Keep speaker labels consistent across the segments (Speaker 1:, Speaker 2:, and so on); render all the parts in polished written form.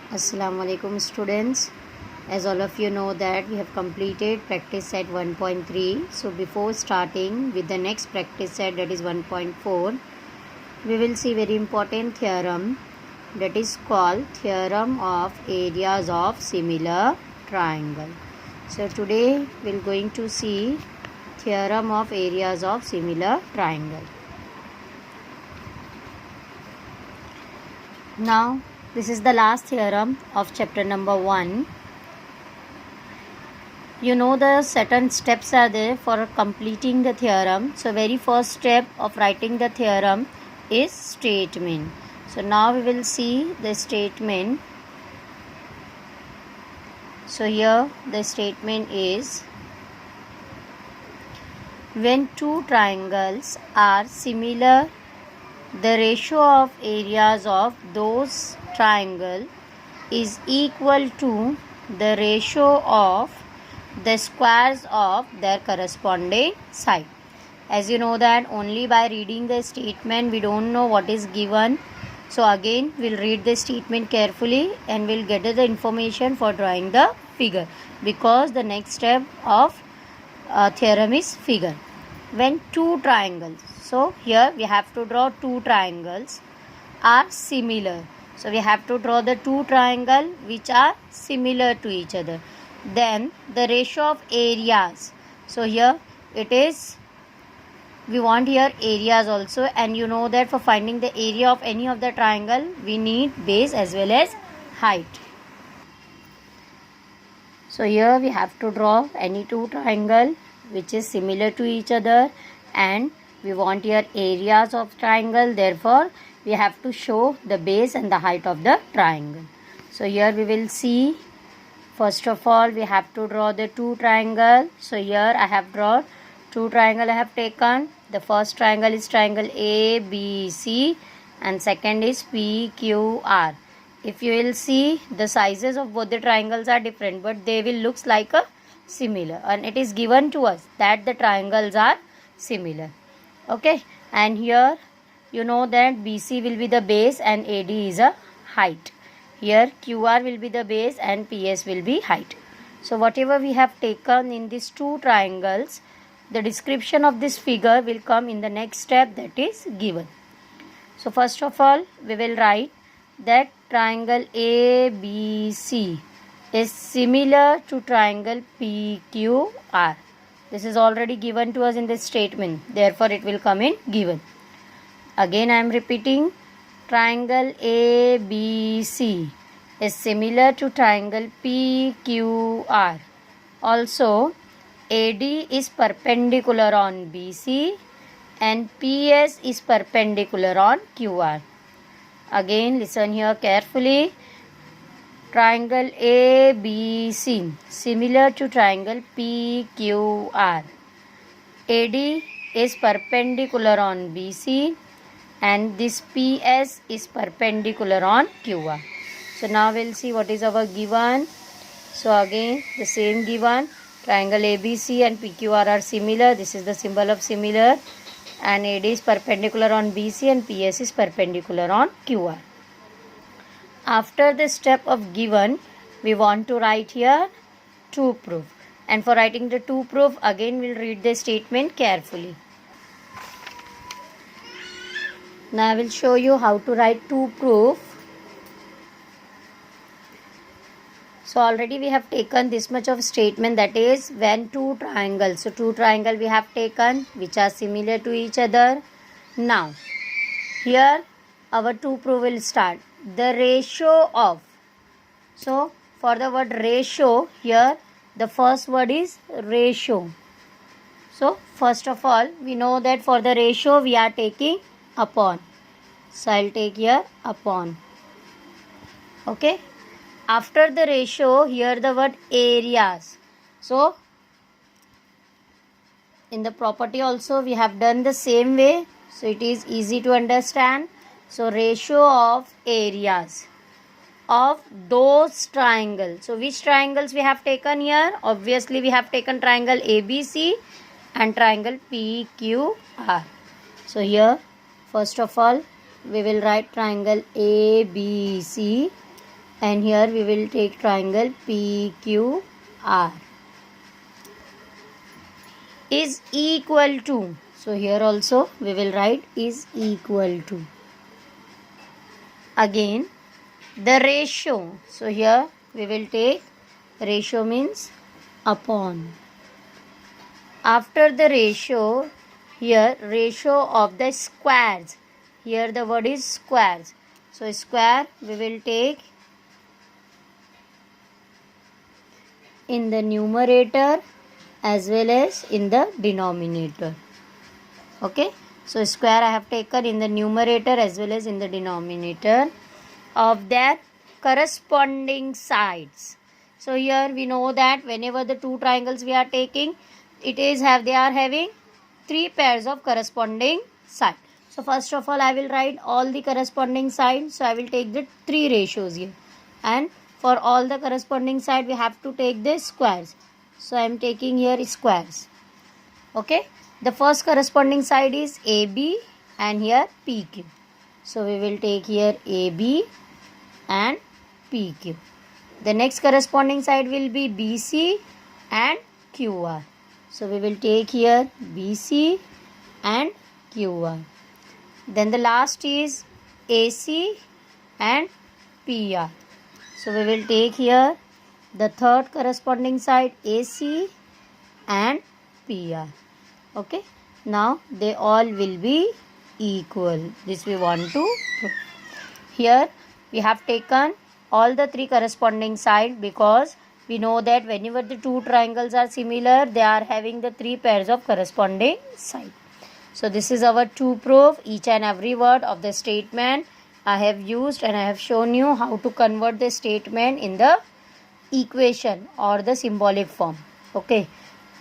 Speaker 1: Assalamu alaikum students. As all of you know that we have completed practice set 1.3. So before starting with the next practice set, that is 1.4, we will see very important theorem that is called theorem of areas of similar triangle. So today we are going to see theorem of areas of similar triangle. Now this is the last theorem of chapter number 1. You know the certain steps are there for completing the theorem. So very first step of writing the theorem is statement. So now we will see the statement. So here the statement is, when two triangles are similar, the ratio of areas of those triangles is equal to the ratio of the squares of their corresponding side. As you know that only by reading the statement we don't know what is given. So again we'll read the statement carefully and we'll get the information for drawing the figure, because the next step of theorem is figure. When two triangles, so here we have to draw two triangles are similar. So we have to draw the two triangles which are similar to each other. Then the ratio of areas. So here it is, we want here areas also, and you know that for finding the area of any of the triangle we need base as well as height. So here we have to draw any two triangle which is similar to each other, and we want here areas of triangle. Therefore we have to show the base and the height of the triangle. So here we will see, first of all we have to draw the two triangle. So here I have drawn two triangle I have taken. The first triangle is triangle ABC and second is PQR. If you will see, the sizes of both the triangles are different, but they will looks like a similar, and it is given to us that the triangles are similar. Okay, and here you know that BC will be the base and AD is a height. Here QR will be the base and PS will be height. So whatever we have taken in these two triangles, the description of this figure will come in the next step, that is given. So first of all we will write that triangle ABC is similar to triangle PQR. This is already given to us in this statement, therefore it will come in given. Again I am repeating, triangle ABC is similar to triangle PQR. Also AD is perpendicular on BC and PS is perpendicular on QR. Again listen here carefully. Triangle ABC similar to triangle PQR. AD is perpendicular on BC and this PS is perpendicular on QR. So now we'll see what is our given. So again the same given, triangle ABC and PQR are similar. This is the symbol of similar, and AD is perpendicular on BC and PS is perpendicular on QR. After the step of given, we want to write here to prove, and for writing the to prove, again we'll read the statement carefully. Now I will show you how to write to prove. So already we have taken this much of statement, that is when two triangles. So two triangle we have taken which are similar to each other. Now here our to prove will start. The ratio of, so for the word ratio, here the first word is ratio. So first of all we know that for the ratio we are taking upon. So I'll take here upon. Okay. After the ratio, here the word areas. So in the property also we have done the same way, so it is easy to understand. So ratio of areas of those triangles. So which triangles we have taken here? Obviously we have taken triangle ABC and triangle PQR. So here first of all we will write triangle ABC and here we will take triangle PQR is equal to, so here also we will write is equal to. Again the ratio, so here we will take ratio means upon. After the ratio, here ratio of the squares, here the word is squares, so square we will take in the numerator as well as in the denominator. Okay, so square I have taken in the numerator as well as in the denominator of their corresponding sides. So here we know that whenever the two triangles we are taking, they are having three pairs of corresponding side. So first of all I will write all the corresponding sides. So I will take the three ratios here, and for all the corresponding side we have to take the squares. So I am taking here squares. Okay, the first corresponding side is AB and here PQ. So we will take here AB and PQ. The next corresponding side will be BC and QR. So we will take here BC and QR. Then the last is AC and PR. So we will take here the third corresponding side AC and PR. Okay, now they all will be equal. This we want to prove. Here we have taken all the three corresponding side because we know that whenever the two triangles are similar, they are having the three pairs of corresponding side. So this is our to prove. Each and every word of the statement I have used, and I have shown you how to convert the statement in the equation or the symbolic form. Okay,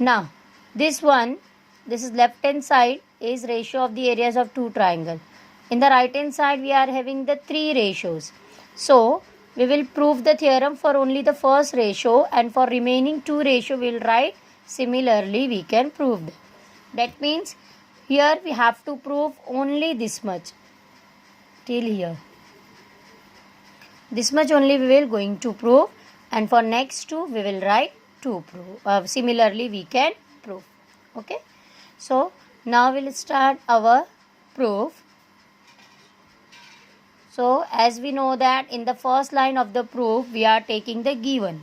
Speaker 1: now this is left hand side is ratio of the areas of two triangles. In the right hand side we are having the three ratios. So we will prove the theorem for only the first ratio, and for remaining two ratio we will write similarly we can prove them. That means here we have to prove only this much till here. This much only we will going to prove, and for next two we will write to prove. Similarly we can prove. Okay, so now we will start our proof. So as we know that in the first line of the proof we are taking the given.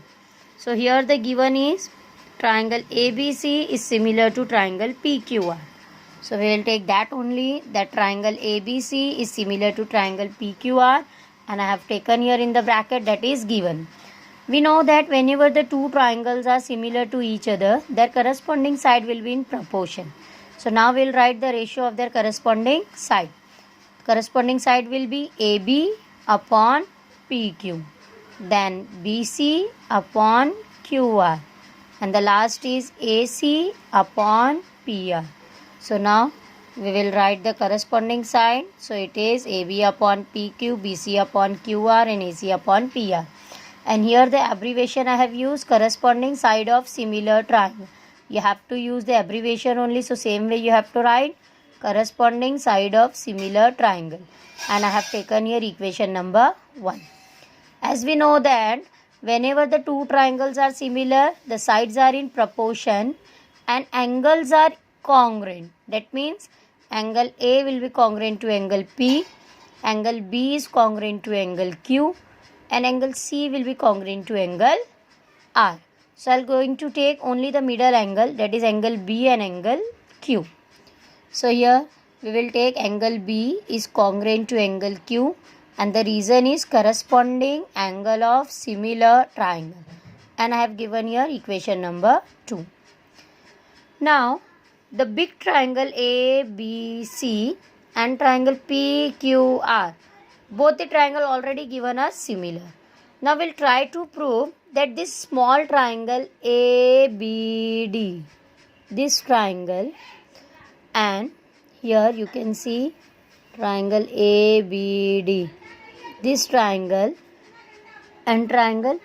Speaker 1: So here the given is triangle ABC is similar to triangle PQR. So we will take that only, that triangle ABC is similar to triangle PQR, and I have taken here in the bracket that is given. We know that whenever the two triangles are similar to each other, their corresponding side will be in proportion. So now we will write the ratio of their corresponding side. Corresponding side will be AB upon PQ, then BC upon QR, and the last is AC upon PR. So now we will write the corresponding side. So it is AB upon PQ, BC upon QR, and AC upon PR. And here the abbreviation I have used, corresponding side of similar triangle. You have to use the abbreviation only. So same way you have to write corresponding side of similar triangle, and I have taken here equation number 1. As we know that whenever the two triangles are similar, the sides are in proportion and angles are congruent. That means angle A will be congruent to angle P, angle B is congruent to angle Q, and angle C will be congruent to angle R. So I am going to take only the middle angle, that is angle B and angle Q. So here we will take angle B is congruent to angle Q, and the reason is corresponding angle of similar triangle, and I have given here equation number 2. Now the big triangle ABC and triangle PQR, both the triangle already given are similar. Now we'll try to prove that this small triangle ABD, this triangle, and here you can see triangle ABD, this triangle, and triangle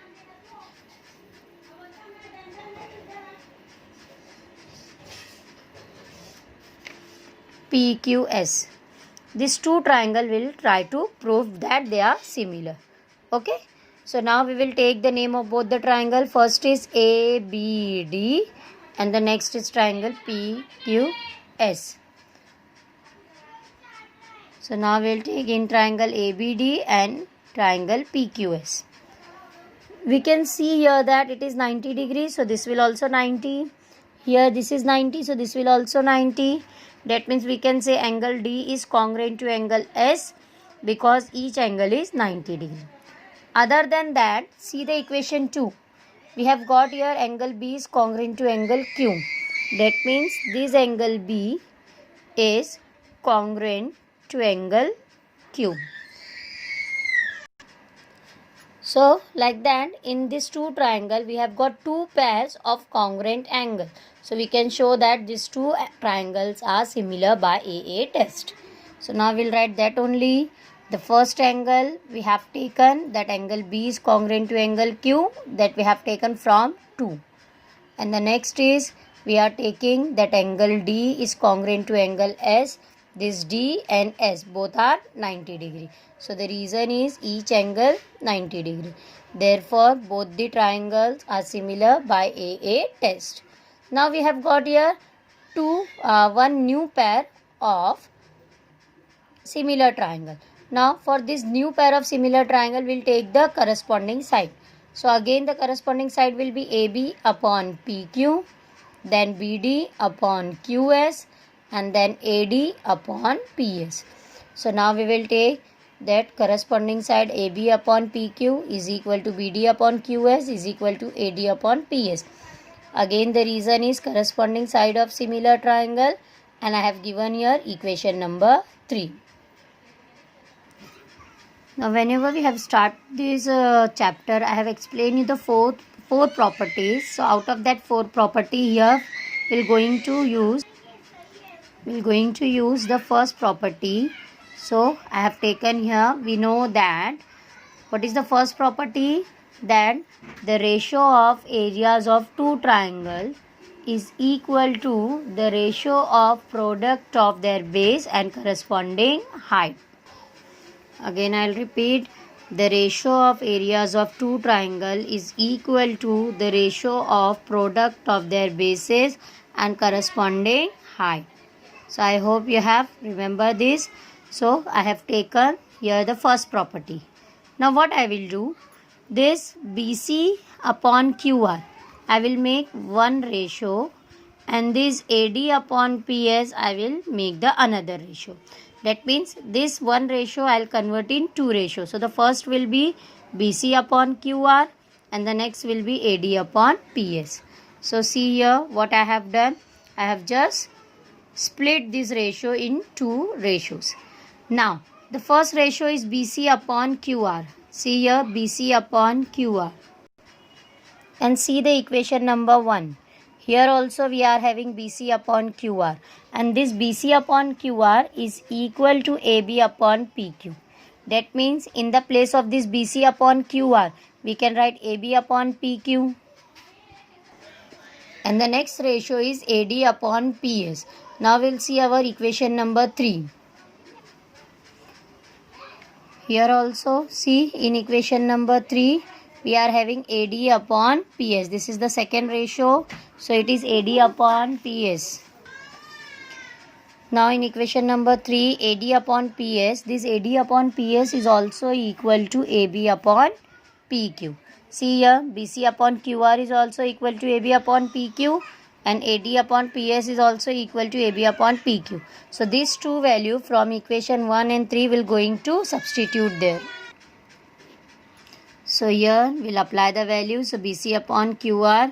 Speaker 1: PQS. These two triangle will try to prove that they are similar. Okay, So now we will take the name of both the triangle. First is ABD and the next is triangle PQS. So now we will take in triangle ABD and triangle PQS. We can see here that it is 90 degrees, so this will also 90. Here this is 90, so this will also 90. That means we can say angle D is congruent to angle S because each angle is 90 degree. Other than that, see the equation 2. We have got here angle B is congruent to angle Q. That means this angle B is congruent to angle Q. So like that, in this two triangle we have got two pairs of congruent angle. So we can show that these two triangles are similar by AA test. So now we'll write that only. The first angle we have taken, that angle B is congruent to angle Q, that we have taken from 2. And the next is we are taking that angle D is congruent to angle S. This D and S both are 90 degree. So the reason is each angle 90 degree. Therefore both the triangles are similar by AA test. Now we have got here one new pair of similar triangle. Now for this new pair of similar triangle we will take the corresponding side. So again the corresponding side will be AB upon PQ, then BD upon QS, and then AD upon PS. So now we will take that corresponding side AB upon PQ is equal to BD upon QS is equal to AD upon PS. Again the reason is corresponding side of similar triangle, and I have given here equation number 3. Now whenever we have started this chapter, I have explained you the four properties. So out of that 4 property here we are going to use the first property. So I have taken here, we know that what is the first property, that the ratio of areas of two triangles is equal to the ratio of product of their base and corresponding height. Again I will repeat, the ratio of areas of two triangles is equal to the ratio of product of their bases and corresponding height. So I hope you have remembered this. So I have taken here the first property. Now what I will do, this BC upon QR, I will make one ratio, and this AD upon PS I will make the another ratio. That means this one ratio I will convert in two ratios. So the first will be BC upon QR and the next will be AD upon PS. So see here what I have done. I have just split this ratio in two ratios. Now the first ratio is BC upon QR. See here BC upon QR. And see the equation number 1. Here also we are having BC upon QR, and this BC upon QR is equal to AB upon PQ. That means in the place of this BC upon QR we can write AB upon PQ. And the next ratio is AD upon PS. Now we will see our equation number 3. Here also see in equation number 3 we are having AD upon PS. This is the second ratio. So it is AD upon PS. Now in equation number 3, AD upon PS, this AD upon PS is also equal to AB upon PQ. See here BC upon QR is also equal to AB upon PQ, and AD upon PS is also equal to AB upon PQ. So these two values from equation 1 and 3 will going to substitute there. So here we will apply the value. So BC upon QR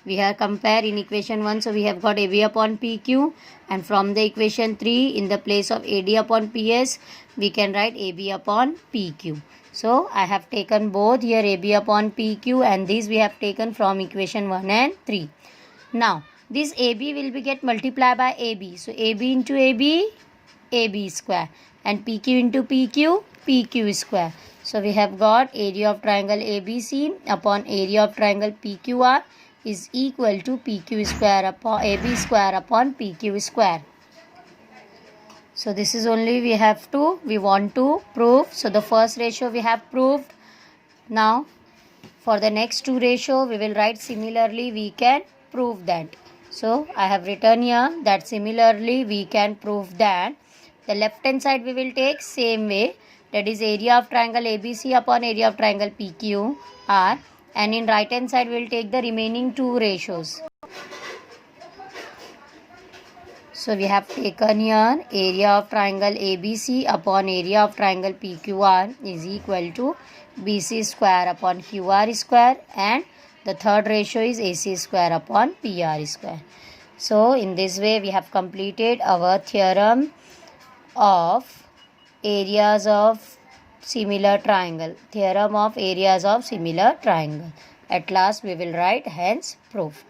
Speaker 1: we have compare in equation 1. So we have got AB upon PQ, and from the equation 3 in the place of AD upon PS we can write AB upon PQ. So I have taken both here AB upon PQ, and these we have taken from equation 1 and 3. Now this AB will be get multiplied by AB. So AB into AB, AB square, and PQ into PQ, PQ square. So we have got area of triangle ABC upon area of triangle PQR is equal to PQ square upon AB square upon PQ square. So this is only we want to prove. So the first ratio we have proved. Now For the next two ratio, we will write similarly we can prove that. So I have written here that similarly we can prove that. The left hand side we will take same way, that is area of triangle ABC upon area of triangle PQR, and in right hand side we will take the remaining two ratios. So we have taken here area of triangle ABC upon area of triangle PQR is equal to BC square upon QR square, and the third ratio is AC square upon PR square. So in this way we have completed our theorem of areas of similar triangle. Theorem of areas of similar triangle. At last we will write hence proved.